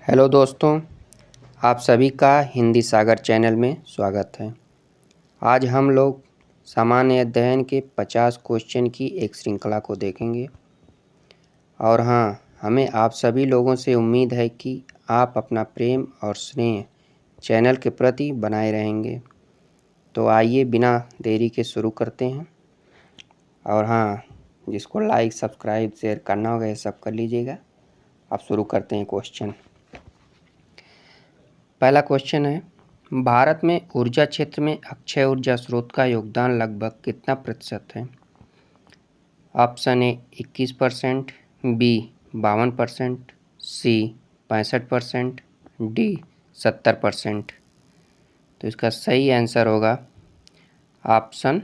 Hello दोस्तों, आप सभी का हिंदी सागर चैनल में स्वागत है। आज हम लोग सामान्य अध्ययन के 50 क्वेश्चन की एक श्रृंखला को देखेंगे और हाँ, हमें आप सभी लोगों से उम्मीद है कि आप अपना प्रेम और स्नेह चैनल के प्रति बनाए रहेंगे। तो आइए बिना देरी के शुरू करते हैं। और हाँ, जिसको लाइक सब्सक्राइब शेयर करना होगा ये सब कर लीजिएगा। अब शुरू करते हैं क्वेश्चन। पहला क्वेश्चन है, भारत में ऊर्जा क्षेत्र में अक्षय ऊर्जा स्रोत का योगदान लगभग कितना प्रतिशत है? Option A 21%, B 52%, C 65%, D 70%। तो इसका सही आंसर होगा ऑप्शन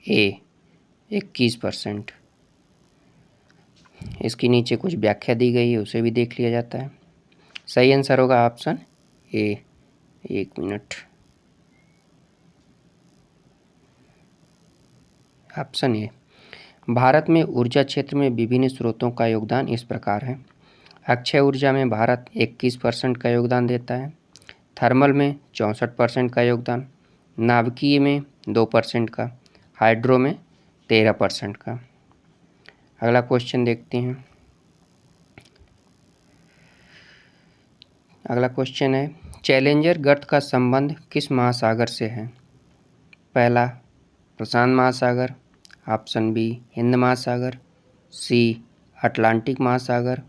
ए 21%। इसके नीचे कुछ व्याख्या दी गई है, उसे भी देख लिया जाता है। सही आंसर होगा ऑप्शन ए। एक मिनट। ऑप्शन ए, भारत में ऊर्जा क्षेत्र में विभिन्न स्रोतों का योगदान इस प्रकार है। अक्षय ऊर्जा में भारत 21% का योगदान देता है, थर्मल में 64% का योगदान, नाभिकीय में 2% का, हाइड्रो में 13% का। अगला क्वेश्चन देखते हैं। अगला क्वेश्चन है, चैलेंजर गर्त का संबंध किस महासागर से है? पहला प्रशांत महासागर, ऑप्शन बी हिंद महासागर, सी अटलांटिक महासागर,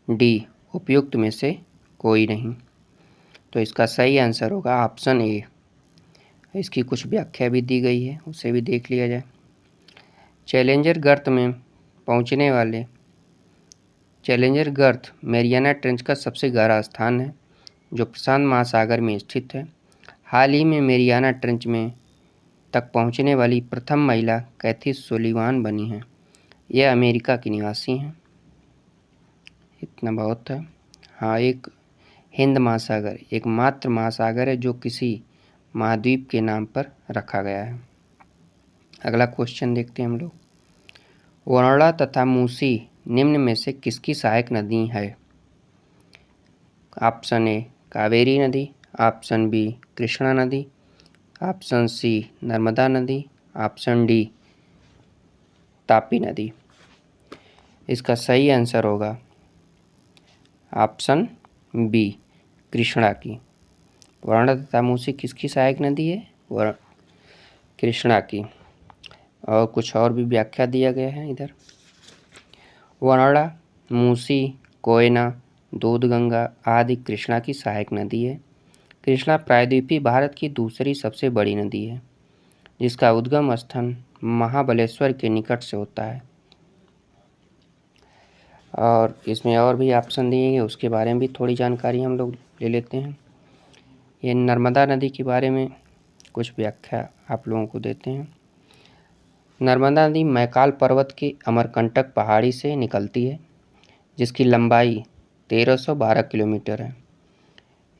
डी उपयुक्त में से कोई नहीं। तो इसका सही आंसर होगा ऑप्शन ए। इसकी कुछ व्याख्या भी दी गई है, उसे भी देख लिया जाए। चैलेंजर गर्त में पहुंचने वाले चैलेंजर गर्त मैरियाना ट्रेंच का सबसे गहरा स्थान है जो प्रशांत महासागर में स्थित है। हाल ही में मैरियाना ट्रेंच में तक पहुंचने वाली प्रथम महिला कैथी सुलीवान बनी हैं। यह अमेरिका की निवासी हैं। इतना बहुत है। हाँ, एक हिंद महासागर एकमात्र महासागर है जो किसी महाद्वीप के नाम पर रखा गया है। अगला क्वेश्चन देखते हैं हम लोग। वर्णा तथा मूसी निम्न में से किसकी सहायक नदी है? ऑप्शन ए कावेरी नदी, ऑप्शन बी कृष्णा नदी, ऑप्शन सी नर्मदा नदी, ऑप्शन डी तापी नदी। इसका सही आंसर होगा ऑप्शन बी कृष्णा की। वर्णा तथा मूसी किसकी सहायक नदी है? कृष्णा की। और कुछ और भी व्याख्या दिया गया है इधर। वर्णा, मूसी, कोयना, दूधगंगा आदि कृष्णा की सहायक नदी है। कृष्णा प्रायद्वीपीय भारत की दूसरी सबसे बड़ी नदी है जिसका उद्गम स्थान महाबलेश्वर के निकट से होता है। और इसमें और भी ऑप्शन दिए गए, उसके बारे में भी थोड़ी जानकारी हम लोग ले लेते हैं। ये नर्मदा नदी के बारे में कुछ व्याख्या आप लोगों को देते हैं। नर्मदा नदी मैकाल पर्वत की अमरकंटक पहाड़ी से निकलती है जिसकी लंबाई 1312 किलोमीटर है।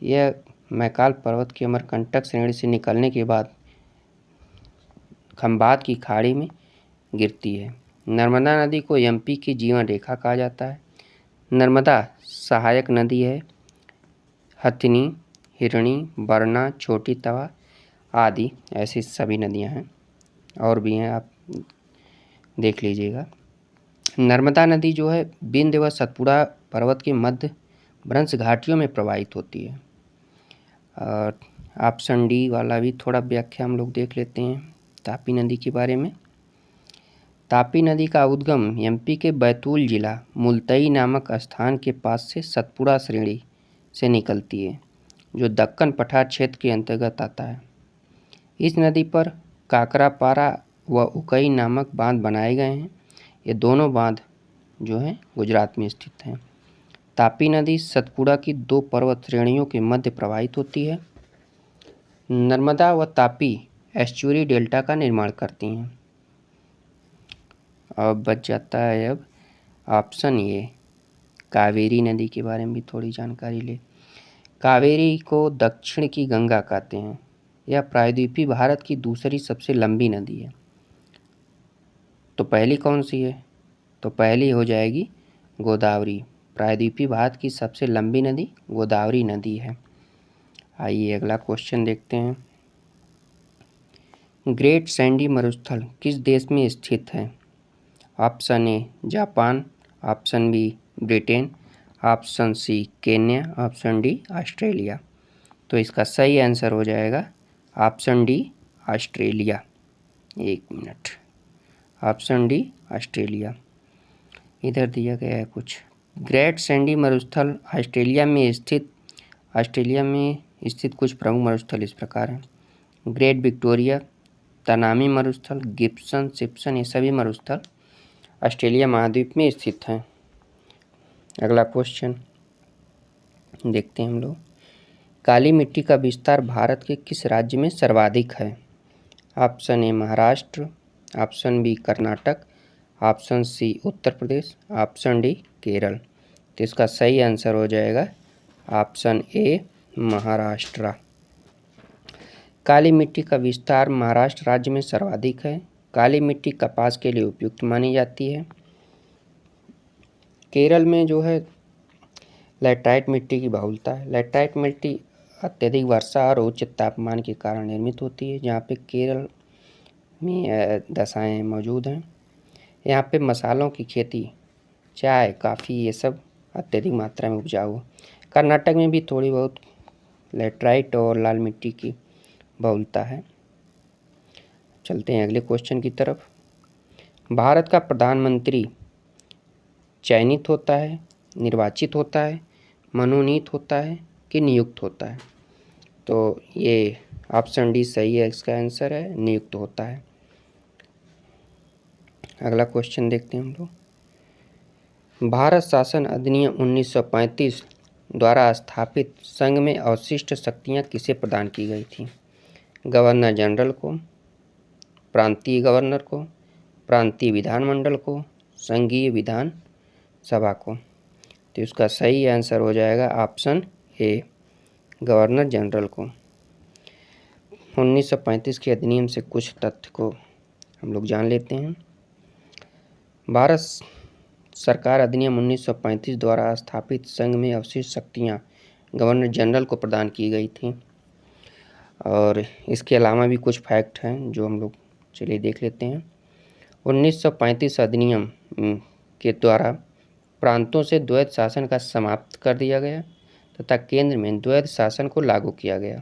यह मैकाल पर्वत की अमरकंटक श्रेणी से निकलने के बाद खंबात की खाड़ी में गिरती है। नर्मदा नदी को एमपी की जीवन रेखा कहा जाता है। नर्मदा सहायक नदी है। हथिनी, हिरणी, बरना, छोटी तवा आदि ऐसी सभी नदियां हैं, और भी हैं, आप देख लीजिएगा। नर्मदा नदी जो है विंध्य व सतपुड़ा पर्वत के मध्य भ्रंश घाटियों में प्रवाहित होती है। और ऑप्शन डी वाला भी थोड़ा व्याख्या हम लोग देख लेते हैं तापी नदी के बारे में। तापी नदी का उद्गम एमपी के बैतूल जिला मुल्तई नामक स्थान के पास से सतपुड़ा श्रेणी से निकलती है जो दक्कन पठार क्षेत्र के अंतर्गत आता है। इस नदी पर काकरापारा व उकई नामक बांध बनाए गए हैं। ये दोनों बांध जो हैं गुजरात में स्थित हैं। तापी नदी सतपुड़ा की दो पर्वत श्रेणियों के मध्य प्रवाहित होती है। नर्मदा व तापी एस्चुरी डेल्टा का निर्माण करती हैं। अब बच जाता है अब ऑप्शन ए कावेरी नदी के बारे में भी थोड़ी जानकारी ले। कावेरी को दक्षिण की गंगा कहते हैं। यह प्रायद्वीपीय भारत की दूसरी सबसे लंबी नदी है। तो पहली कौन सी है? तो पहली हो जाएगी गोदावरी। प्रायद्वीपीय भारत की सबसे लंबी नदी गोदावरी नदी है। आइए अगला क्वेश्चन देखते हैं। ग्रेट सैंडी मरुस्थल किस देश में स्थित है? Option A Japan, option B Britain, option C Kenya, option D Australia. तो इसका सही आंसर हो जाएगा ऑप्शन डी ऑस्ट्रेलिया। एक मिनट, ऑप्शन डी ऑस्ट्रेलिया। इधर दिया गया है कुछ। ग्रेट सैंडी मरुस्थल ऑस्ट्रेलिया में स्थित कुछ प्रमुख मरुस्थल इस प्रकार हैं। ग्रेट विक्टोरिया, तनामी मरुस्थल, गिब्सन, सिप्सन, ये सभी मरुस्थल ऑस्ट्रेलिया महाद्वीप में स्थित हैं। अगला क्वेश्चन देखते हैं हम लोग। काली मिट्टी का विस्तार भारत के किस राज्य में सर्वाधिक है? Option A Maharashtra, option B Karnataka, option C Uttar Pradesh, option D Kerala. तो इसका सही आंसर हो जाएगा ऑप्शन ए महाराष्ट्र। काली मिट्टी का विस्तार महाराष्ट्र राज्य में सर्वाधिक है। काली मिट्टी कपास के लिए उपयुक्त मानी जाती है। केरल में जो है लैटराइट मिट्टी की बहुलता है। लैटराइट मिट्टी अत्यधिक वर्षा और उच्च तापमान के कारण निर्मित होती है। जहाँ पे केरल में दशाएँ मौजूद हैं। यहाँ पे मसालों की खेती, चाय, कॉफ़ी, ये सब अत्यधिक मात्रा में उपजाऊ। कर्नाटक में भी थोड़ी बहुत लैटराइट और लाल मिट्टी की बहुलता है। चलते हैं अगले क्वेश्चन की तरफ। भारत का प्रधानमंत्री चयनित होता है, निर्वाचित होता है, मनोनीत होता है कि नियुक्त होता है? तो ये ऑप्शन डी सही है, इसका आंसर है नियुक्त होता है। अगला क्वेश्चन देखते हैं हम लोग। भारत शासन अधिनियम 1935 द्वारा स्थापित संघ में अवशिष्ट शक्तियाँ किसे प्रदान की गई थी? गवर्नर जनरल को, प्रांतीय गवर्नर को, प्रांतीय विधानमंडल को, संघीय विधान सभा को। तो इसका सही आंसर हो जाएगा ऑप्शन ए गवर्नर जनरल को। 1935 के अधिनियम से कुछ तथ्य को हम लोग जान लेते हैं। भारत सरकार अधिनियम 1935 द्वारा स्थापित संघ में अवशिष्ट शक्तियाँ गवर्नर जनरल को प्रदान की गई थी। और इसके अलावा भी कुछ फैक्ट हैं जो हम लोग चलिए देख लेते हैं। 1935 अधिनियम के द्वारा प्रांतों से द्वैध शासन का समाप्त कर दिया गया तथा केंद्र में द्वैध शासन को लागू किया गया।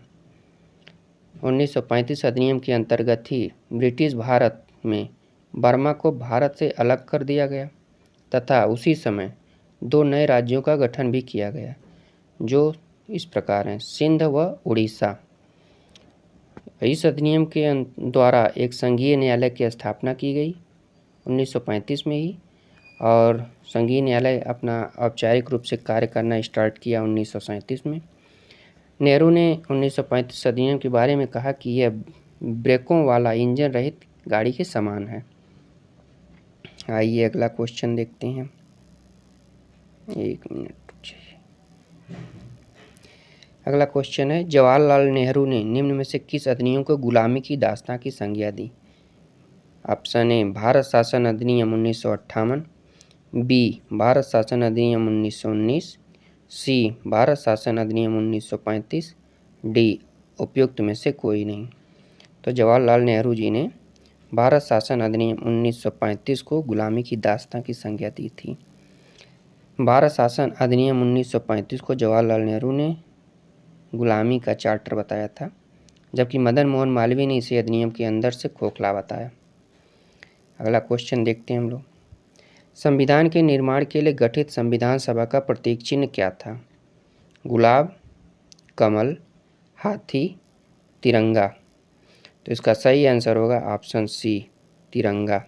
1935 अधिनियम के अंतर्गत ही ब्रिटिश भारत में बर्मा को भारत से अलग कर दिया गया तथा उसी समय 2 नए राज्यों का गठन भी किया गया, जो इस प्रकार हैं, सिंध व उड़ीसा। इस अधिनियम के द्वारा एक संघीय न्यायालय की स्थापना की गई 1935 में ही, और संघीय न्यायालय अपना औपचारिक रूप से कार्य करना स्टार्ट किया 1937 में। नेहरू ने 1935 अधिनियम के बारे में कहा कि यह ब्रेकों वाला इंजन रहित गाड़ी के समान है। आइए अगला क्वेश्चन देखते हैं। एक मिनट। अगला क्वेश्चन है, जवाहरलाल नेहरू ने निम्न में से किस अधिनियम को गुलामी की दास्तां की संज्ञा दी? ऑप्शन ए भारत शासन अधिनियम 1958, बी भारत शासन अधिनियम 1919, सी भारत शासन अधिनियम 1935, डी उपयुक्त में से कोई नहीं। तो जवाहरलाल नेहरू जी ने भारत शासन अधिनियम 1935 को गुलामी की दास्तां की संज्ञा दी थी। भारत शासन अधिनियम 1935 को जवाहरलाल नेहरू ने गुलामी का चार्टर बताया था, जबकि मदन मोहन मालवीय ने इसे अधिनियम के अंदर से खोखला बताया। अगला क्वेश्चन देखते हैं हम लोग। संविधान के निर्माण के लिए गठित संविधान सभा का प्रतीक चिन्ह क्या था? गुलाब, कमल, हाथी, तिरंगा। तो इसका सही आंसर होगा ऑप्शन सी तिरंगा।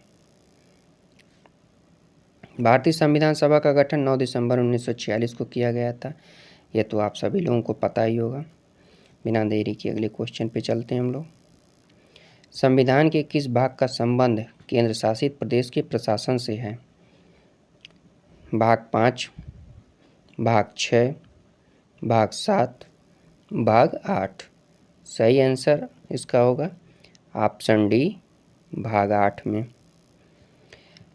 भारतीय संविधान सभा का गठन 9 दिसंबर 1946 को किया गया था। यह तो आप सभी लोगों को पता ही होगा। बिना देरी के अगले क्वेश्चन पे चलते हैं हम लोग। संविधान के किस भाग का संबंध केंद्र शासित प्रदेश के प्रशासन से है? भाग 5, भाग 6, भाग 7, भाग 8। सही आंसर इसका होगा ऑप्शन डी भाग 8 में।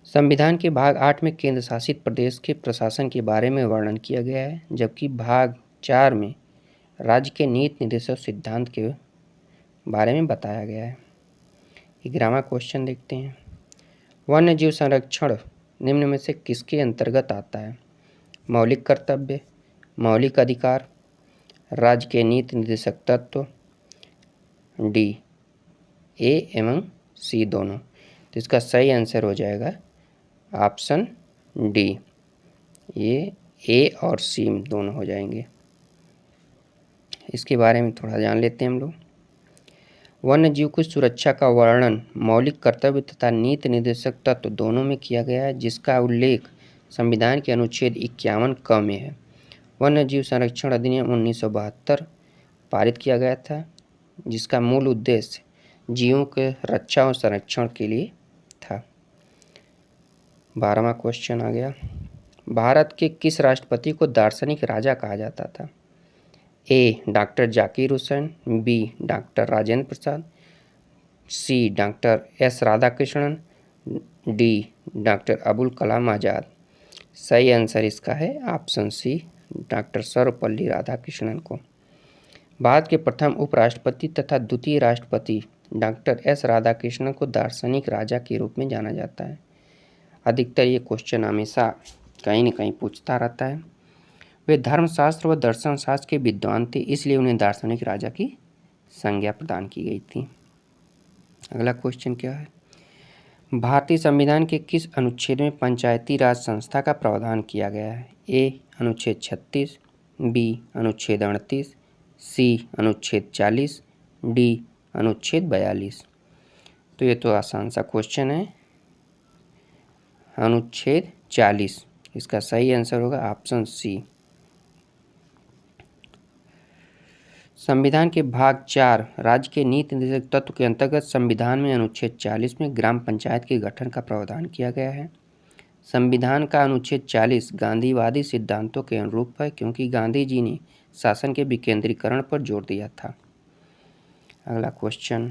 संविधान के भाग 8 में केंद्र शासित प्रदेश के प्रशासन के बारे में वर्णन किया गया है, जबकि भाग 4 में राज्य के नीति निर्देशक सिद्धांत के बारे में बताया गया है। 11वां क्वेश्चन देखते हैं। वन्य जीव संरक्षण निम्न में से किसके अंतर्गत आता है? मौलिक कर्तव्य, मौलिक अधिकार, राज्य के नीति निर्देशक तत्व, डी ए एवं सी दोनों। तो इसका सही आंसर हो जाएगा ऑप्शन डी। ये ए और सी दोनों हो जाएंगे। इसके बारे में थोड़ा जान लेते हैं हम लोग। वन्य जीव की सुरक्षा का वर्णन मौलिक कर्तव्य तथा नीति निर्देशक तत्व दोनों में किया गया है, जिसका उल्लेख संविधान के अनुच्छेद 51 क में है। वन्य जीव संरक्षण अधिनियम 1972 पारित किया गया था, जिसका मूल उद्देश्य जीवों के रक्षा और संरक्षण के लिए था। 12वां क्वेश्चन आ गया। भारत के किस राष्ट्रपति को दार्शनिक राजा कहा जाता था? A doctor Zakir Hussain, B doctor Rajendra Prasad, C doctor S Radhakrishnan, D doctor Abul Kalam Azad. सही आंसर इसका है option C, doctor Sarvepalli Radhakrishnan को। भारत के प्रथम उपराष्ट्रपति तथा द्वितीय राष्ट्रपति डॉक्टर एस राधाकृष्णन को दार्शनिक राजा के रूप में जाना जाता है। अधिकतर ये क्वेश्चन हमेशा कहीं न कहीं पूछता रहता है। वे धर्मशास्त्र व दर्शन शास्त्र के विद्वान थे, इसलिए उन्हें दार्शनिक राजा की संज्ञा प्रदान की गई थी। अगला क्वेश्चन क्या है? भारतीय संविधान के किस अनुच्छेद में पंचायती राज संस्था का प्रावधान किया गया है? ए अनुच्छेद 36, बी अनुच्छेद 38, सी अनुच्छेद 40, डी अनुच्छेद 42। तो ये तो आसान सा क्वेश्चन है, अनुच्छेद 40। इसका सही आंसर होगा ऑप्शन सी। संविधान के भाग 4 राज्य के नीति निर्देशक तत्व के अंतर्गत संविधान में अनुच्छेद 40 में ग्राम पंचायत के गठन का प्रावधान किया गया है। संविधान का अनुच्छेद 40 गांधीवादी सिद्धांतों के अनुरूप है, क्योंकि गांधी जी ने शासन के विकेंद्रीकरण पर जोर दिया था। अगला क्वेश्चन,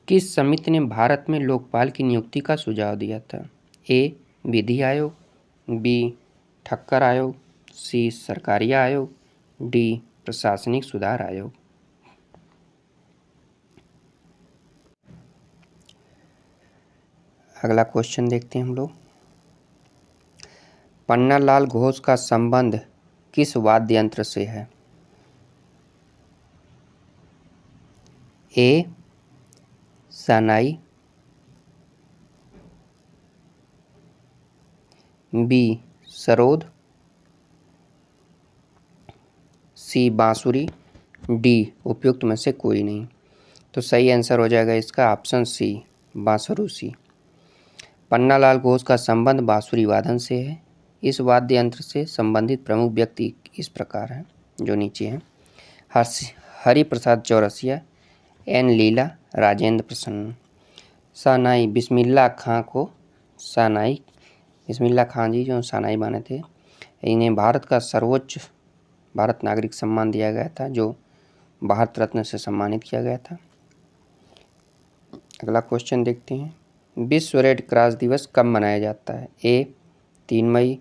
किस समिति ने भारत में लोकपाल की नियुक्ति का सुझाव दिया था? ए विधि आयोग, बी ठक्कर आयोग, सी सरकारिया आयोग, डी प्रशासनिक सुधार आयोग। अगला क्वेश्चन देखते हैं हम लोग। पन्नालाल घोष का संबंध किस वाद्य यंत्र से है? ए शहनाई, बी सरोद, सी बांसुरी, डी उपयुक्त में से कोई नहीं। तो सही आंसर हो जाएगा इसका ऑप्शन सी, बांसुरी। पन्नालाल घोष का संबंध बांसुरी वादन से है। इस वाद्य यंत्र से संबंधित प्रमुख व्यक्ति इस प्रकार हैं, जो नीचे हैं। हरि प्रसाद चौरसिया, एन लीला, राजेंद्र प्रसन्न। शहनाई बिस्मिल्लाह खां को शहनाई, बिस्मिल्लाह खां जी जो शहनाई बने थे, इन्हें भारत का सर्वोच्च भारत नागरिक सम्मान दिया गया था, जो भारत रत्न से सम्मानित किया गया था। अगला क्वेश्चन देखते हैं। विश्व रेड क्रॉस दिवस कब मनाया जाता है? ए 3 मई,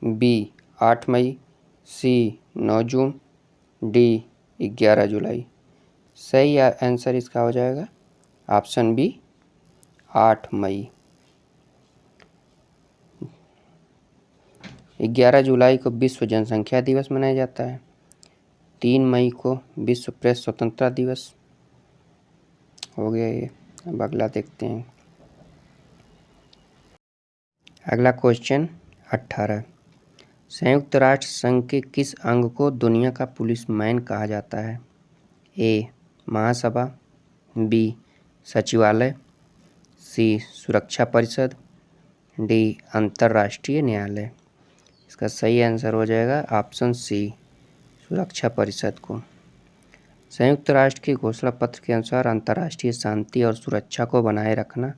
बी 8 मई, सी 9 जून, डी 11 जुलाई। सही आंसर इसका हो जाएगा ऑप्शन बी 8 मई। 11 जुलाई को विश्व जनसंख्या दिवस मनाया जाता है। 3 मई को विश्व प्रेस स्वतंत्रता दिवस हो गया ये। अब अगला देखते हैं। अगला क्वेश्चन 18। संयुक्त राष्ट्र संघ के किस अंग को दुनिया का पुलिसमैन कहा जाता है? ए महासभा, बी सचिवालय, सी सुरक्षा परिषद, डी अंतर्राष्ट्रीय न्यायालय। इसका सही आंसर हो जाएगा ऑप्शन सी, सुरक्षा परिषद को। संयुक्त राष्ट्र के घोषणा पत्र के अनुसार अंतर्राष्ट्रीय शांति और सुरक्षा को बनाए रखना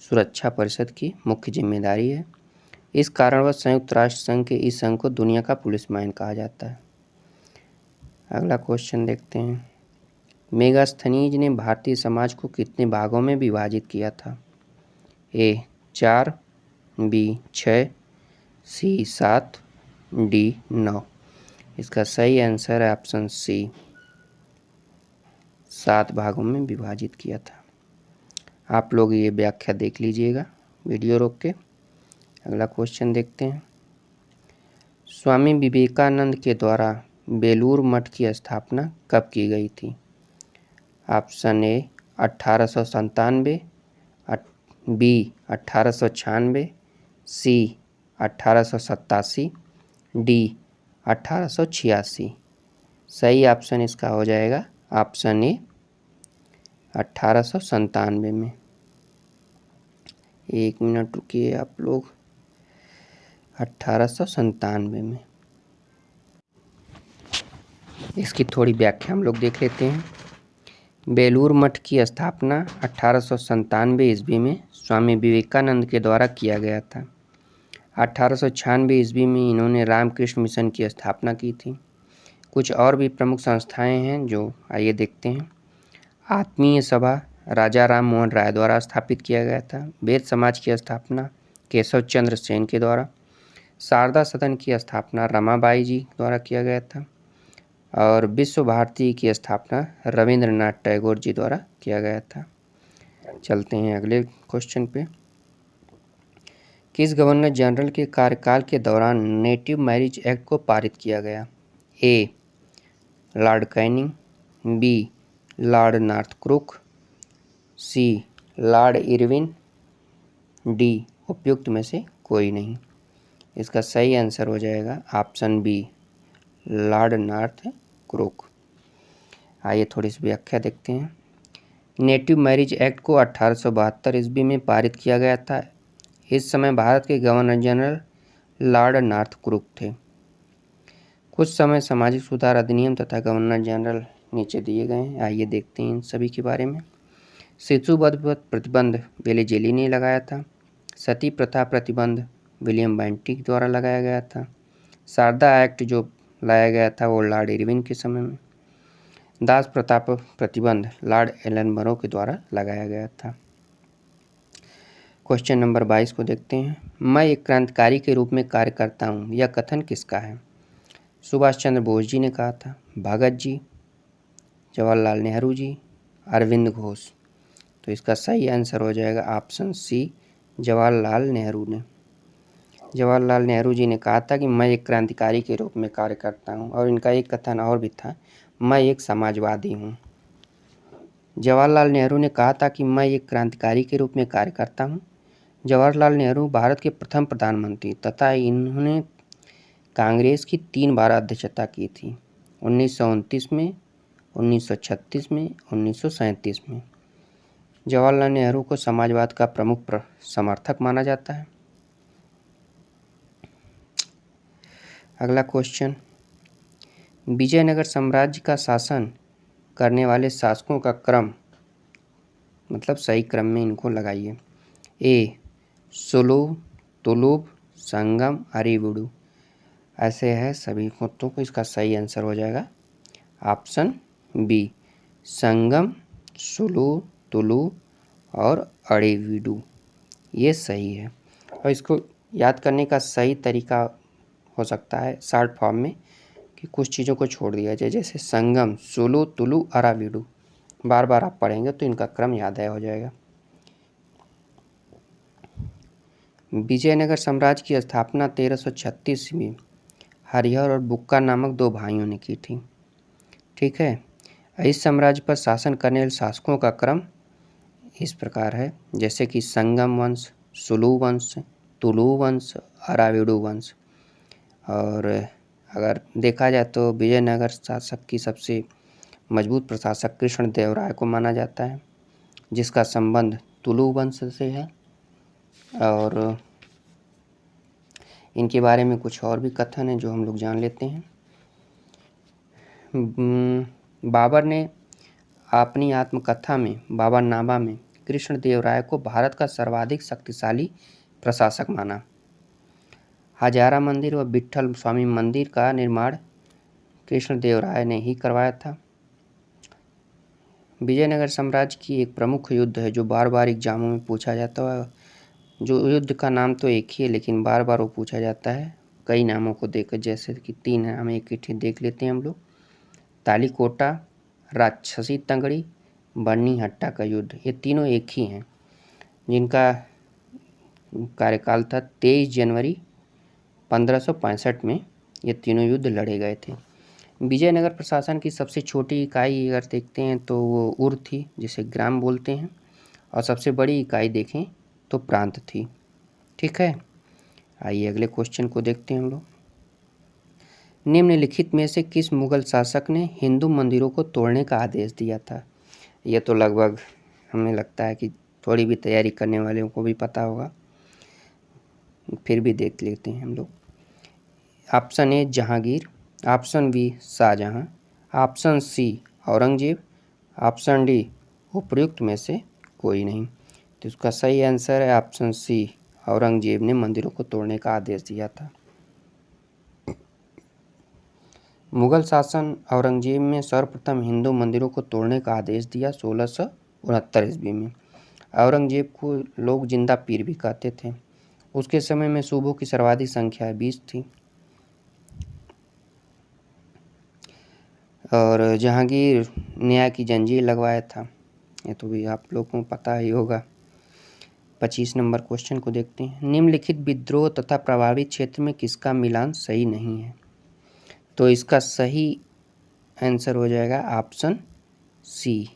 सुरक्षा परिषद की मुख्य जिम्मेदारी है। इस कारणवश संयुक्त राष्ट्र संघ के इस संघ को दुनिया का पुलिसमैन कहा जाता है। अगला क्वेश्चन देखते हैं। मेगास्थनीज ने भारतीय समाज को कितने भागों में विभाजित किया था? ए 4, बी 6, सी 7, डी 9। इसका सही आंसर है ऑप्शन सी, 7 भागों में विभाजित किया था। आप लोग ये व्याख्या देख लीजिएगा वीडियो रोक के। अगला क्वेश्चन देखते हैं। स्वामी विवेकानंद के द्वारा बेलूर मठ की स्थापना कब की गई थी? Option A 1897, B 1896, C 1887, D 1886। सही ऑप्शन इसका हो जाएगा ऑप्शन ए 1897 में। 1 मिनट रुकिए आप लोग। 1897 में। इसकी थोड़ी व्याख्या हम लोग देख लेते हैं। बेलूर मठ की स्थापना 1897 ईस्वी में स्वामी विवेकानंद के द्वारा किया गया था। 1896 ईस्वी में इन्होंने रामकृष्ण मिशन की स्थापना की थी। कुछ और भी प्रमुख संस्थाएं हैं जो आइए देखते हैं। आत्मीय सभा राजा राम मोहन राय द्वारा स्थापित किया गया था। वेद समाज की स्थापना केशव चंद्र सेन के द्वारा। शारदा सदन की स्थापना रमाबाई जी द्वारा किया गया था। और विश्व भारती की स्थापना रविंद्रनाथ टैगोर जी द्वारा किया गया था। चलते हैं अगले क्वेश्चन पे। किस गवर्नर जनरल के कार्यकाल के दौरान नेटिव मैरिज एक्ट को पारित किया गया? A Lord Canning, B Lord Northbrook, C Lord Irwin, D उपयुक्त में से कोई नहीं। इसका सही आंसर हो जाएगा ऑप्शन बी लॉर्ड नॉर्थब्रुक। आइए थोड़ी सी व्याख्या देखते हैं। नेटिव मैरिज एक्ट को 1872 ईस्वी में पारित किया गया था। इस समय भारत के गवर्नर जनरल लॉर्ड नॉर्थब्रुक थे। कुछ समय सामाजिक सुधार अधिनियम तथा गवर्नर जनरल नीचे दिए गए हैं। आइए देखते हैं इन सभी के बारे में। शिशुवध पर प्रतिबंध वेलेज़ली ने लगाया था। सती प्रथा प्रतिबंध विलियम बेंटिक द्वारा लगाया गया था। शारदा एक्ट जो लाया गया था वो लॉर्ड इरविन के समय में। दास प्रथा पर प्रतिबंध लॉर्ड एलनबरो के द्वारा लगाया गया था। क्वेश्चन नंबर 22 को देखते हैं। मैं एक क्रांतिकारी के रूप में कार्य करता हूँ, यह कथन किसका है? सुभाष चंद्र बोस जी ने कहा था, भगत जी, जवाहरलाल नेहरू जी, अरविंद घोष। तो इसका सही आंसर हो जाएगा ऑप्शन सी जवाहरलाल नेहरू ने। जवाहरलाल नेहरू जी ने कहा था कि मैं एक क्रांतिकारी के रूप में कार्य करता हूं। और इनका एक कथन और भी था, मैं एक समाजवादी हूं। जवाहरलाल नेहरू ने कहा था कि मैं एक क्रांतिकारी के रूप में कार्य करता हूं। जवाहरलाल नेहरू भारत के प्रथम प्रधानमंत्री तथा इन्होंने कांग्रेस की 3 बार अध्यक्षता की थी, 1929 में, 1936 में, 1937 में। जवाहरलाल नेहरू को समाजवाद का प्रमुख समर्थक माना जाता है। अगला क्वेश्चन। विजयनगर साम्राज्य का शासन करने वाले शासकों का क्रम, मतलब सही क्रम में इनको लगाइए। ए सुलभ, तुलुभ, संगम, अरिविडु। ऐसे है सभी को, तो इसका सही आंसर हो जाएगा ऑप्शन बी संगम, सुलभ, तुलुभ और अरिविडु। ये सही है। और इसको याद करने का सही तरीका हो सकता है शॉर्ट फॉर्म में कि कुछ चीज़ों को छोड़ दिया जाए, जैसे संगम, सुलु, तुलु, अराविडु। बार बार आप पढ़ेंगे तो इनका क्रम याद हो जाएगा। विजयनगर साम्राज्य की स्थापना 1336 में हरिहर और बुक्का नामक 2 भाइयों ने की थी। ठीक है। इस साम्राज्य पर शासन करने वाले शासकों का क्रम इस प्रकार है, जैसे कि संगम वंश, सुलु वंश, तुलु वंश, अराविडु वंश। और अगर देखा जाए तो विजयनगर शासक की सबसे मजबूत प्रशासक कृष्णदेवराय को माना जाता है, जिसका संबंध तुलु वंश से है। और इनके बारे में कुछ और भी कथन है जो हम लोग जान लेते हैं। बाबर ने अपनी आत्मकथा में बाबरनामा में कृष्णदेवराय को भारत का सर्वाधिक शक्तिशाली प्रशासक माना। हजारा मंदिर व विट्ठल स्वामी मंदिर का निर्माण कृष्णदेवराय ने ही करवाया था। विजयनगर साम्राज्य की एक प्रमुख युद्ध है जो बार बार एग्जामों में पूछा जाता है, जो युद्ध का नाम तो एक ही है लेकिन बार बार वो पूछा जाता है कई नामों को देकर, जैसे कि 3 नाम एक ही देख लेते हैं हम लोग। तालीकोटा, राक्षसी तंगड़ी, बन्नीहट्टा का युद्ध, ये तीनों एक ही हैं जिनका कार्यकाल था 23 जनवरी 1565 में। ये तीनों युद्ध लड़े गए थे। विजयनगर प्रशासन की सबसे छोटी इकाई अगर देखते हैं तो वो उर थी, जिसे ग्राम बोलते हैं, और सबसे बड़ी इकाई देखें तो प्रांत थी। ठीक है, आइए अगले क्वेश्चन को देखते हैं हम लोग। निम्नलिखित में से किस मुगल शासक ने हिंदू मंदिरों को तोड़ने का आदेश दिया था? यह तो लगभग हमें लगता है कि थोड़ी भी तैयारी करने वालों को भी पता होगा, फिर भी देख लेते हैं हम लोग। Option A Jahangir, option B Shahjahan, option C Aurangzeb, option D उपर्युक्त में से कोई नहीं। तो इसका सही आंसर है ऑप्शन सी, औरंगजेब ने मंदिरों को तोड़ने का आदेश दिया था। मुगल शासन औरंगजेब में सर्वप्रथम हिंदू मंदिरों को तोड़ने का आदेश दिया 1669 ईस्वी में। औरंगजेब को लोग जिंदा पीर भी कहते थे। उसके समय में सूबों की सर्वाधिक संख्या 20 थी। और जहांगीर न्याय की जंजीर लगवाया था, ये तो भी आप लोगों को पता ही होगा। 25 नंबर क्वेश्चन को देखते हैं। निम्नलिखित विद्रोह तथा प्रभावित क्षेत्र में किसका मिलान सही नहीं है? तो इसका सही आंसर हो जाएगा ऑप्शन सी,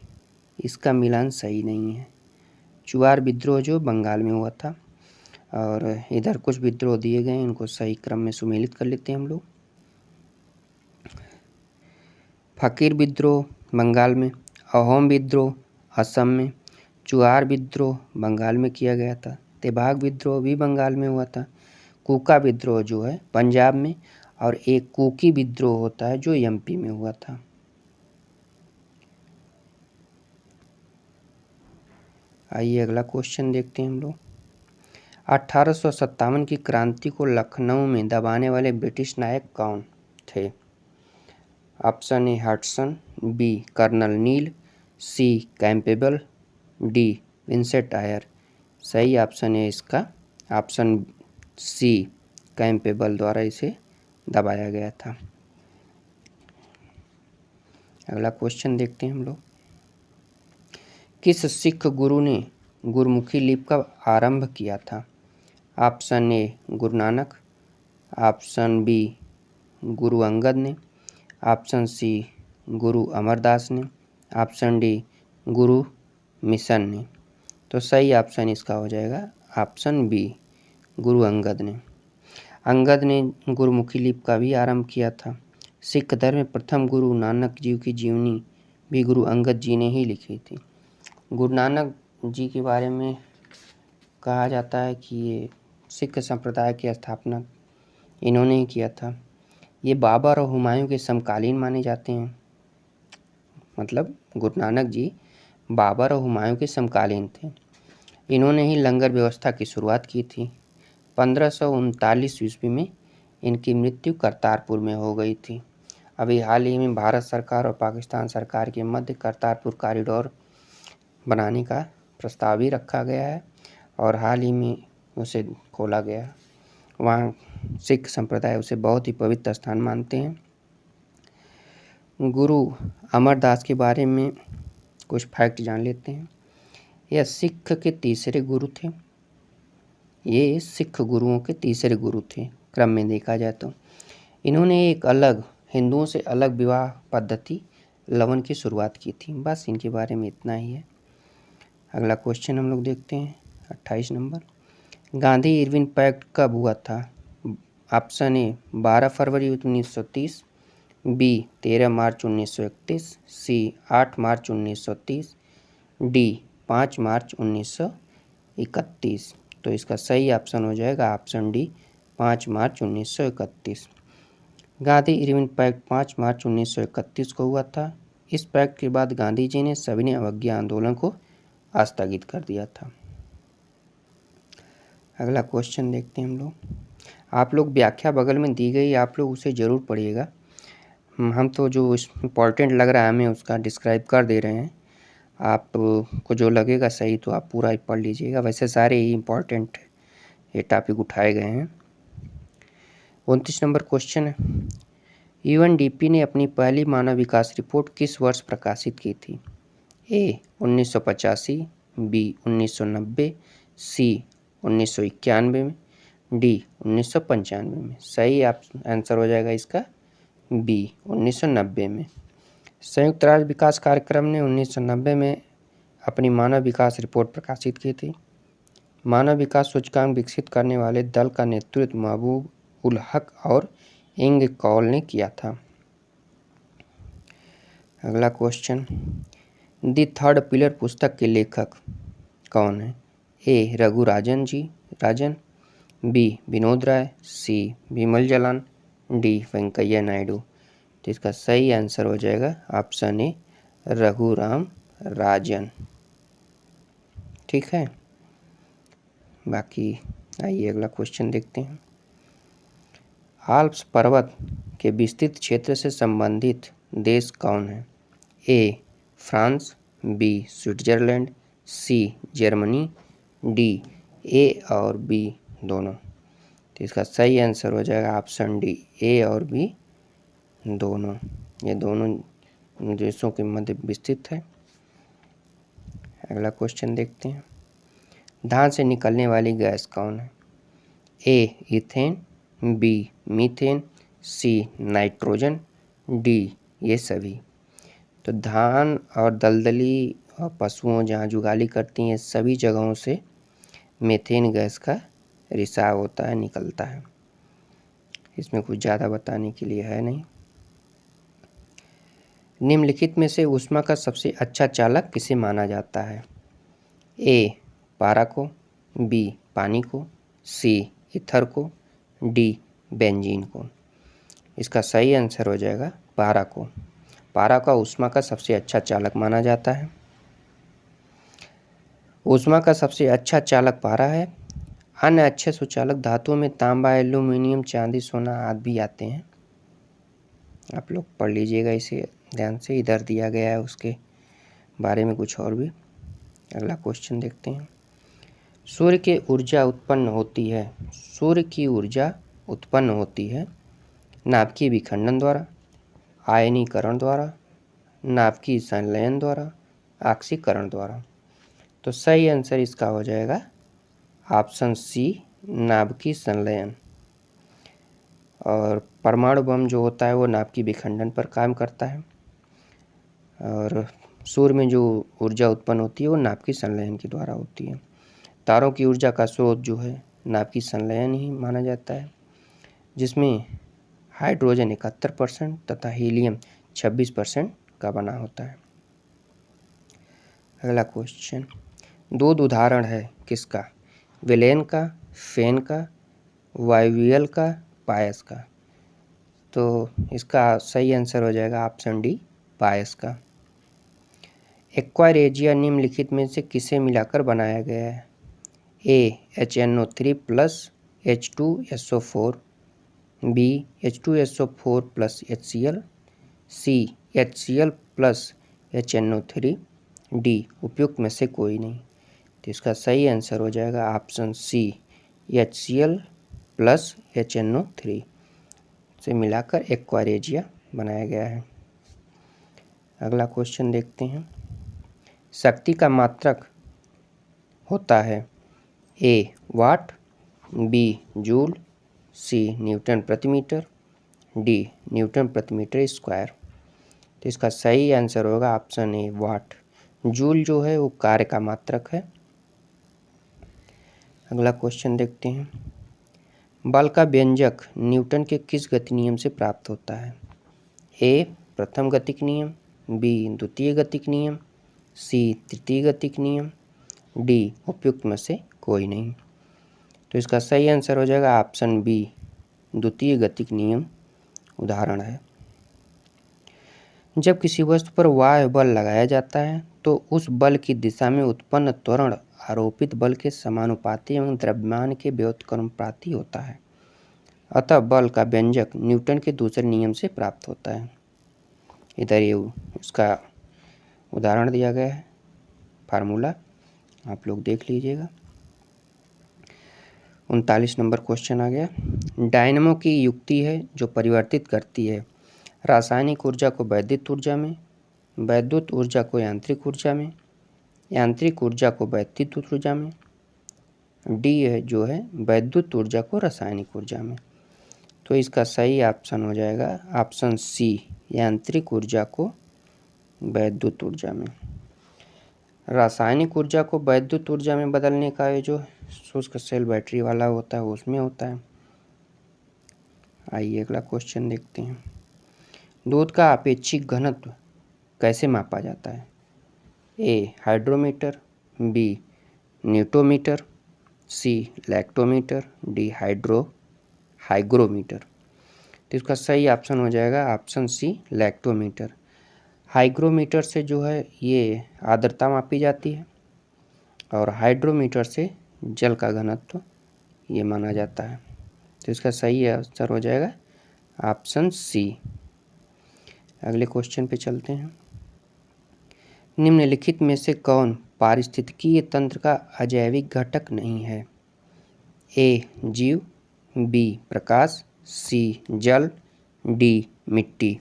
इसका मिलान सही नहीं है। चुआर विद्रोह जो बंगाल में हुआ था, और इधर कुछ विद्रोह दिए गए हैं, इनको सही क्रम में सुमेलित कर लेते हैं हम लोग। फकीर विद्रोह बंगाल में, अहोम विद्रोह असम में, चुआर विद्रोह बंगाल में किया गया था, तेबाग विद्रोह भी बंगाल में हुआ था, कूका विद्रोह जो है पंजाब में, और एक कुकी विद्रोह होता है जो एमपी में हुआ था। आइए अगला क्वेश्चन देखते हैं हम लोग। 1857 की क्रांति को लखनऊ में दबाने वाले ब्रिटिश नायक कौन थे? Option A Hudson, B colonel Neill, C Campbell, D Vincent Eyre. सही ऑप्शन है इसका ऑप्शन सी, कैंपेबल द्वारा इसे दबाया गया था। अगला क्वेश्चन देखते हैं हम लोग। किस सिख गुरु ने गुरमुखी लिपि का आरंभ किया था? ऑप्शन ए गुरु नानक, ऑप्शन बी गुरु अंगद ने, ऑप्शन सी गुरु अमरदास ने, ऑप्शन डी गुरु मिशन ने। तो सही ऑप्शन इसका हो जाएगा ऑप्शन बी, गुरु अंगद ने। अंगद ने गुरमुखी लिपि का भी आरंभ किया था। सिख धर्म में प्रथम गुरु नानक जी की जीवनी भी गुरु अंगद जी ने ही लिखी थी। गुरु नानक जी के बारे में कहा जाता है कि ये सिख संप्रदाय की स्थापना इन्होंने ही किया था। ये बाबर और हुमायूं के समकालीन माने जाते हैं। मतलब गुरु नानक जी बाबर और हुमायूं के समकालीन थे। इन्होंने ही लंगर व्यवस्था की शुरुआत की थी। 1539 ईस्वी में इनकी मृत्यु करतारपुर में हो गई थी। अभी हाल ही में भारत सरकार और पाकिस्तान सरकार के मध्य करतारपुर कॉरिडोर बनाने का प्रस्ताव भी रखा गया है, और हाल ही में उसे खोला गया। वहाँ सिख संप्रदाय उसे बहुत ही पवित्र स्थान मानते हैं। गुरु अमरदास के बारे में कुछ फैक्ट जान लेते हैं। यह सिख के तीसरे गुरु थे। ये सिख गुरुओं के तीसरे गुरु थे क्रम में देखा जाए तो। इन्होंने एक अलग हिंदुओं से अलग विवाह पद्धति लवन की शुरुआत की थी। बस इनके बारे में इतना ही है। अगला क्वेश्चन हम लोग देखते हैं 28 नंबर। गांधी इरविन पैक्ट कब हुआ था? ऑप्शन ए 12 फरवरी 1930, बी 13 मार्च 1931, सी 8 मार्च 1930, डी 5 मार्च 1931। तो इसका सही ऑप्शन हो जाएगा ऑप्शन डी, 5 मार्च 1931। गांधी इरविन पैक्ट 5 मार्च 1931 को हुआ था। इस पैक्ट के बाद गांधी जी ने सविनय अवज्ञा आंदोलन को स्थगित कर दिया था। अगला क्वेश्चन देखते हैं हम लोग। आप लोग व्याख्या बगल में दी गई, आप लोग उसे ज़रूर पढ़िएगा। हम तो जो इम्पोर्टेंट लग रहा है हमें उसका डिस्क्राइब कर दे रहे हैं। आपको जो लगेगा सही तो आप पूरा ही पढ़ लीजिएगा। वैसे सारे ही इम्पोर्टेंट ये टॉपिक उठाए गए हैं। 29 नंबर क्वेश्चन है, यूएनडीपी ने अपनी पहली मानव विकास रिपोर्ट किस वर्ष प्रकाशित की थी? ए 1985, बी 1990, सी 1991 में, डी 1995 में। सही आंसर हो जाएगा इसका बी 1990 में। संयुक्त राज्य विकास कार्यक्रम ने 1990 में अपनी मानव विकास रिपोर्ट प्रकाशित की थी। मानव विकास सूचकांक विकसित करने वाले दल का नेतृत्व महबूब उल हक और इंग कौल ने किया था। अगला क्वेश्चन, दी थर्ड पिलर पुस्तक के लेखक कौन है? ए रघु राजन, बी विनोद राय, सी विमल जलान, डी वेंकैया नायडू। तो इसका सही आंसर हो जाएगा ऑप्शन ए रघुराम राजन। ठीक है, बाकी आइए अगला क्वेश्चन देखते हैं। आल्प्स पर्वत के विस्तृत क्षेत्र से संबंधित देश कौन है? A France, B Switzerland, C Germany, D A और बी दोनों। तो इसका सही आंसर हो जाएगा ऑप्शन डी ए और बी दोनों। ये दोनों देशों के मध्य विस्तृत है। अगला क्वेश्चन देखते हैं, धान से निकलने वाली गैस कौन है? A ethane, B methane, C nitrogen, D ये सभी। तो धान और दलदली और पशुओं जहाँ जुगाली करती हैं सभी जगहों से मीथेन गैस का रिसाव होता है, निकलता है। इसमें कुछ ज़्यादा बताने के लिए है नहीं। निम्नलिखित में से ऊष्मा का सबसे अच्छा चालक किसे माना जाता है? ए पारा को, बी पानी को, सी ईथर को, डी बेंजीन को। इसका सही आंसर हो जाएगा पारा को। पारा का ऊष्मा का सबसे अच्छा चालक माना जाता है। ऊष्मा का सबसे अच्छा चालक पारा है। अन्य अच्छे सुचालक धातुओं में तांबा, एल्यूमिनियम, चांदी, सोना आदि भी आते हैं। आप लोग पढ़ लीजिएगा इसे ध्यान से, इधर दिया गया है उसके बारे में कुछ और भी। अगला क्वेश्चन देखते हैं, सूर्य की ऊर्जा उत्पन्न होती है नाभिकीय विखंडन द्वारा, आयनीकरण द्वारा, नाभिकीय संलयन द्वारा, ऑक्सीकरण द्वारा। तो सही आंसर इसका हो जाएगा ऑप्शन सी नाभिकीय संलयन। और परमाणु बम जो होता है वो नाभिकीय विखंडन पर काम करता है, और सूर्य में जो ऊर्जा उत्पन्न होती है वो नाभिकीय संलयन के द्वारा होती है। तारों की ऊर्जा का स्रोत जो है नाभिकीय संलयन ही माना जाता है, जिसमें हाइड्रोजन 71% तथा हीलियम 26% का बना होता है। अगला क्वेश्चन, दूध उदाहरण है किसका? विलेन का, फेन का, वायुवियल का, पायस का। तो इसका सही आंसर हो जाएगा ऑप्शन डी पायस का। एक्वारेजिया निम्नलिखित में से किसे मिलाकर बनाया गया है? A HNO3 plus H2SO4, B H2SO4 plus HCl, C HCl plus HNO3, D उपयुक्त में से कोई नहीं। तो इसका सही आंसर हो जाएगा option C HCl plus HNO3 से मिलाकर एक्वारेजिया बनाया गया है। अगला क्वेश्चन देखते हैं, शक्ति का मात्रक होता है ए वाट, बी जूल, सी न्यूटन प्रति मीटर, डी न्यूटन प्रति मीटर स्क्वायर। तो इसका सही आंसर होगा ऑप्शन ए वाट। जूल जो है वो कार्य का मात्रक है। अगला क्वेश्चन देखते हैं, बल का व्यंजक न्यूटन के किस गति नियम से प्राप्त होता है? ए प्रथम गतिक नियम, बी द्वितीय गतिक नियम, सी तृतीय गतिक नियम, डी उपयुक्त में से कोई नहीं। तो इसका सही आंसर हो जाएगा ऑप्शन बी द्वितीय गतिक नियम उदाहरण है। जब किसी वस्तु पर वायु बल लगाया जाता है तो उस बल की दिशा में उत्पन्न त्वरण आरोपित बल के समानुपाती एवं द्रव्यमान के व्युत्क्रमानुपाती होता है। अतः बल का व्यंजक न्यूटन के दूसरे नियम से प्राप्त होता है। इधर ये उसका उदाहरण दिया गया है, फार्मूला आप लोग देख लीजिएगा। 39 नंबर क्वेश्चन आ गया। डायनमो की युक्ति है जो परिवर्तित करती है रासायनिक ऊर्जा को वैद्युत ऊर्जा में, वैद्युत ऊर्जा को यांत्रिक ऊर्जा में, यांत्रिक ऊर्जा को वैद्युत ऊर्जा में, डी है जो है वैद्युत ऊर्जा को रासायनिक ऊर्जा में। तो इसका सही ऑप्शन हो जाएगा ऑप्शन सी, यांत्रिक ऊर्जा को वैद्युत ऊर्जा में। रासायनिक ऊर्जा को वैद्युत ऊर्जा में बदलने का ये जो शुष्क सेल बैटरी वाला होता है उसमें होता है। आइए अगला क्वेश्चन देखते हैं। दूध का अपेक्षिक घनत्व कैसे मापा जाता है? ए हाइड्रोमीटर, बी न्यूटोमीटर, सी लैक्टोमीटर, डी हाइग्रोमीटर। तो इसका सही ऑप्शन हो जाएगा ऑप्शन सी लैक्टोमीटर। हाइग्रोमीटर से जो है ये आर्द्रता मापी जाती है और हाइड्रोमीटर से जल का घनत्व ये माना जाता है। तो इसका सही आंसर हो जाएगा ऑप्शन सी। अगले क्वेश्चन पे चलते हैं। निम्नलिखित में से कौन पारिस्थितिकीय तंत्र का अजैविक घटक नहीं है? ए जीव, बी प्रकाश, सी जल, डी मिट्टी।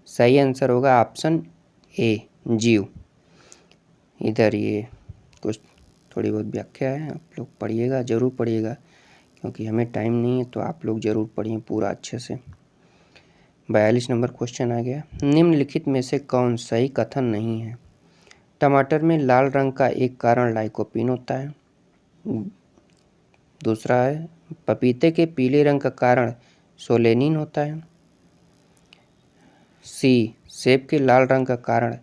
सही आंसर होगा ऑप्शन ए जीव। इधर ये कुछ थोड़ी बहुत व्याख्या है, आप लोग पढ़िएगा, ज़रूर पढ़िएगा, क्योंकि हमें टाइम नहीं है, तो आप लोग ज़रूर पढ़िए पूरा अच्छे से। 42 नंबर क्वेश्चन आ गया। निम्नलिखित में से कौन सही कथन नहीं है? टमाटर में लाल रंग का एक कारण लाइकोपीन होता है। दूसरा है पपीते के पीले रंग का कारण सोलेनिन होता है। सी सेब के लाल रंग का कारण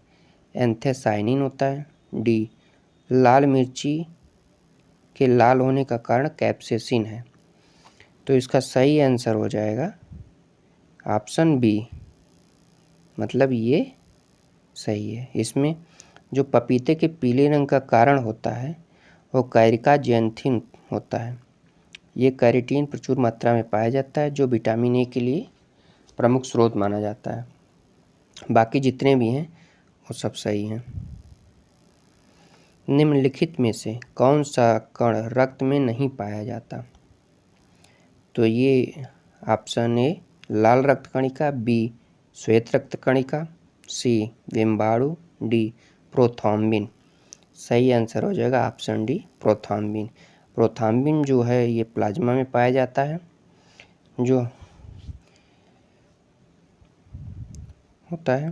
एंथेसाइनिन होता है। डी लाल मिर्ची के लाल होने का कारण कैप्सेसिन है। तो इसका सही आंसर हो जाएगा ऑप्शन बी, मतलब ये सही है। इसमें जो पपीते के पीले रंग का कारण होता है वो कैरिकाजेंथिन होता है। ये कैरेटीन प्रचुर मात्रा में पाया जाता है जो विटामिन ए के लिए प्रमुख स्रोत माना जाता है। बाकी जितने भी हैं वो सब सही हैं। निम्नलिखित में से कौन सा कण रक्त में नहीं पाया जाता? तो ये ऑप्शन ए लाल रक्त कणिका, बी श्वेत रक्त कणिका, सी विम्बाणु, डी प्रोथ्रोम्बिन। सही आंसर हो जाएगा ऑप्शन डी प्रोथ्रोम्बिन। प्रोथ्रोम्बिन जो है ये प्लाज्मा में पाया जाता है, जो होता है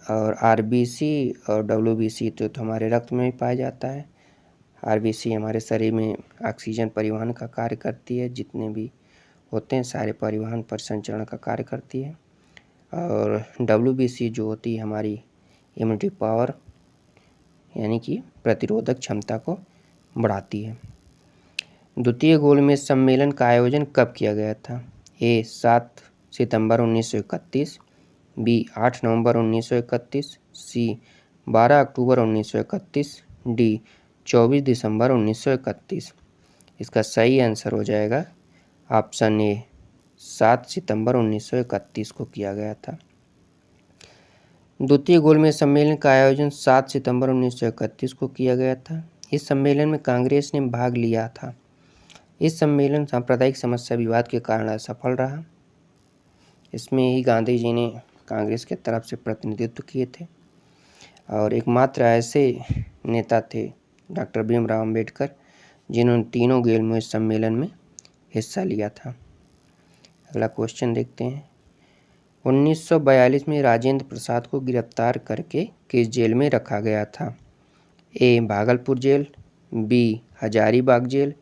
और आरबीसी और डब्ल्यूबीसी तो हमारे रक्त में भी पाया जाता है। आरबीसी हमारे शरीर में ऑक्सीजन परिवहन का कार्य करती है, जितने भी होते हैं सारे परिवहन परिसंचरण का कार्य करती है। और डब्ल्यूबीसी जो होती है हमारी इम्यूनिटी पावर यानी कि प्रतिरोधक क्षमता को बढ़ाती है। द्वितीय गोलमेज सम्मेलन का आयोजन कब किया गया था? ए 7 सितंबर 1931, बी 8 नवंबर 1931, सी 12 अक्टूबर 1931, डी 24 दिसंबर 1931। इसका सही आंसर हो जाएगा ऑप्शन ए 7 सितंबर 1931 को किया गया था। द्वितीय गोलमेज सम्मेलन का आयोजन 7 सितंबर 1931 को किया गया था। इस सम्मेलन में कांग्रेस ने भाग लिया था। इस सम्मेलन सांप्रदायिक समस्या विवाद के कारण असफल रहा। इसमें ही गांधी जी ने कांग्रेस के तरफ से प्रतिनिधित्व किए थे और एकमात्र ऐसे नेता थे डॉक्टर भीमराव अंबेडकर जिन्होंने तीनों गोलमेज सम्मेलन में हिस्सा लिया था। अगला क्वेश्चन देखते हैं। 1942 में राजेंद्र प्रसाद को गिरफ्तार करके किस जेल में रखा गया था? A Bhagalpur jail, B Hazaribagh jail,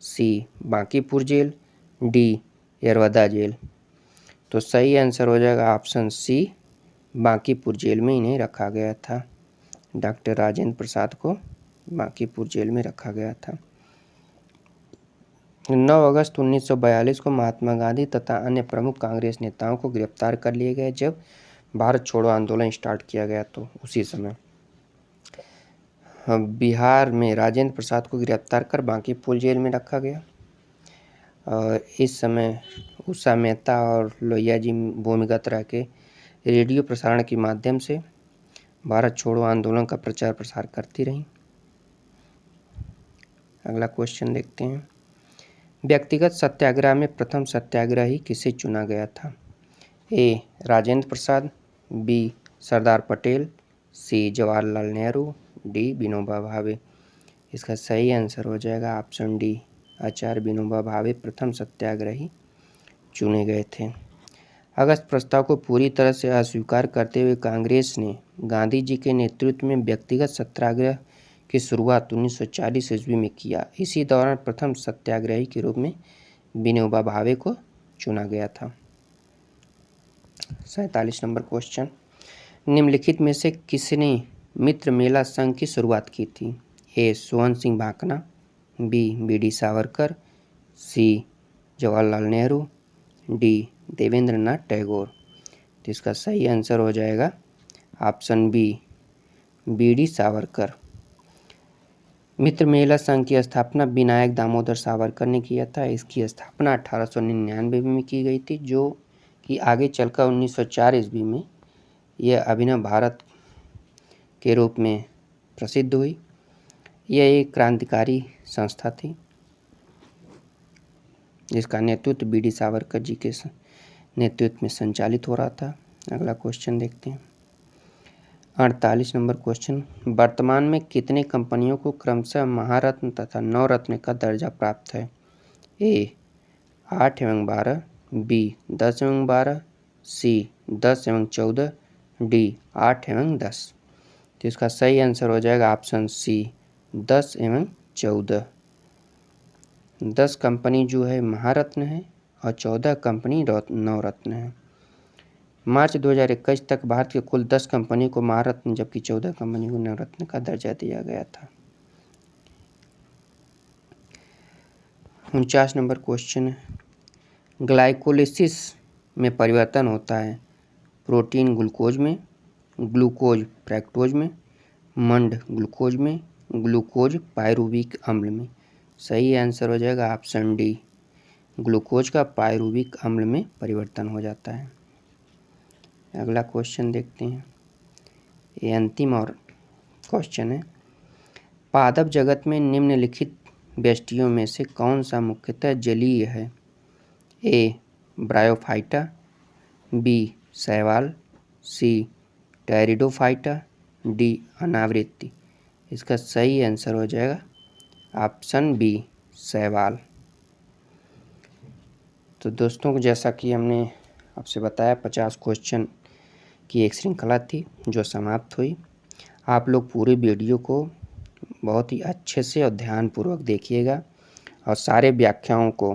C Bankipur jail, D Yerwada jail. तो सही आंसर हो जाएगा ऑप्शन सी, बांकीपुर जेल में इन्हें रखा गया था। डॉक्टर राजेंद्र प्रसाद को बांकीपुर जेल में रखा गया था। 9 अगस्त 1942 को महात्मा गांधी तथा अन्य प्रमुख कांग्रेस नेताओं को गिरफ्तार कर लिए गए। जब भारत छोड़ो आंदोलन स्टार्ट किया गया तो उसी समय बिहार में राजेंद्र प्रसाद को गिरफ्तार कर बांकीपुर जेल में रखा गया और इस समय उषा मेहता और लोहिया जी भूमिगत रह के रेडियो प्रसारण के माध्यम से भारत छोड़ो आंदोलन का प्रचार प्रसार करती रहीं। अगला क्वेश्चन देखते हैं। व्यक्तिगत सत्याग्रह में प्रथम सत्याग्रही किसे चुना गया था? ए. राजेंद्र प्रसाद, बी. सरदार पटेल, सी. जवाहरलाल नेहरू, डी. विनोबा भावे। इसका सही आंसर हो जाएगा ऑप्शन डी, आचार्य विनोबा भावे प्रथम सत्याग्रही चुने गए थे। अगस्त प्रस्ताव को पूरी तरह से अस्वीकार करते हुए कांग्रेस ने गांधी जी के नेतृत्व में व्यक्तिगत सत्याग्रह की शुरुआत 1940 ईस्वी में किया। इसी दौरान प्रथम सत्याग्रही के रूप में विनोबा भावे को चुना गया था। 47 नंबर क्वेश्चन, निम्नलिखित में से किसने मित्र मेला संघ की शुरुआत की थी? ए. स्वर्ण सिंह भाकना, बी. बी.डी. सावरकर, सी. जवाहरलाल नेहरू, डी. देवेंद्र नाथ टैगोर। तो इसका सही आंसर हो जाएगा ऑप्शन बी, बी.डी. सावरकर। मित्र महिला संघ की स्थापना विनायक दामोदर सावरकर ने किया था। इसकी स्थापना 1899 में की गई थी, जो कि आगे चलकर 1904 ईस्वी में यह अभिनव भारत के रूप में प्रसिद्ध हुई। यह एक क्रांतिकारी संस्था थी जिसका नेतृत्व बी.डी. सावरकर जी के नेतृत्व में संचालित हो रहा था। अगला क्वेश्चन देखते हैं। 48 नंबर क्वेश्चन, वर्तमान में कितने कंपनियों को क्रमशः महारत्न तथा नवरत्न का दर्जा प्राप्त है? ए. 8 एवं 12, बी. 10 एवं 12, सी. 10 एवं 14, डी. 8 एवं 10। तो इसका सही आंसर हो जाएगा ऑप्शन सी, 10 एवं 14। 10 कंपनी जो है महारत्न है और 14 कंपनी नवरत्न है। मार्च 2021 तक भारत के कुल 10 कंपनी को महारत्न जबकि 14 कंपनी को नवरत्न का दर्जा दिया गया था। 49 नंबर क्वेश्चन, ग्लाइकोलिसिस में परिवर्तन होता है प्रोटीन ग्लूकोज में, ग्लूकोज फ्रैक्टोज में, मंड ग्लूकोज में, ग्लूकोज पायरुविक अम्ल में। सही आंसर हो जाएगा ऑप्शन डी, ग्लूकोज का पायरुविक अम्ल में परिवर्तन हो जाता है। अगला क्वेश्चन देखते हैं, ये अंतिम और क्वेश्चन है। पादप जगत में निम्नलिखित व्यष्टियों में से कौन सा मुख्यतः जलीय है? ए. Bryophyta, B. शैवाल, सी. Pteridophyta, D. अनावृत्ति। इसका सही आंसर हो जाएगा ऑप्शन बी, शैवाल। तो दोस्तों, जैसा कि हमने आपसे बताया 50 क्वेश्चन की एक श्रृंखला थी जो समाप्त हुई। आप लोग पूरे वीडियो को बहुत ही अच्छे से और ध्यानपूर्वक देखिएगा और सारे व्याख्याओं को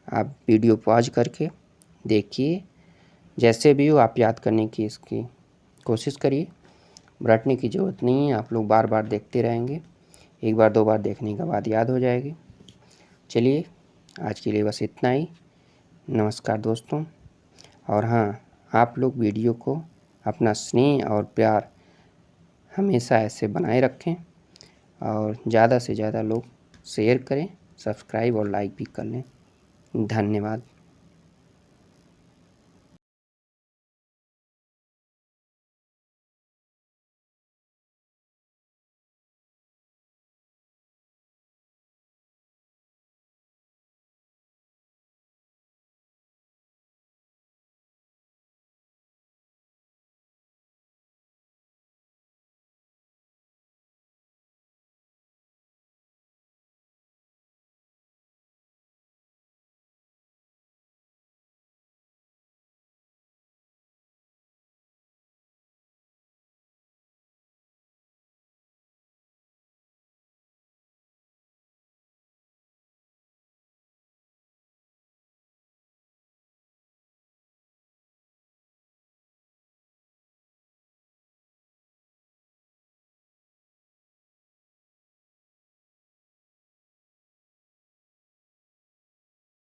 आप वीडियो पॉज करके देखिए। जैसे भी हो आप याद करने की इसकी कोशिश करिए। रटने की ज़रूरत नहीं है, आप लोग बार बार देखते रहेंगे, एक बार दो बार देखने के बाद याद हो जाएगी। चलिए, आज के लिए बस इतना ही। नमस्कार दोस्तों। और हाँ, आप लोग वीडियो को अपना स्नेह और प्यार हमेशा ऐसे बनाए रखें और ज़्यादा से ज़्यादा लोग शेयर करें, सब्सक्राइब और लाइक भी कर लें। धन्यवाद।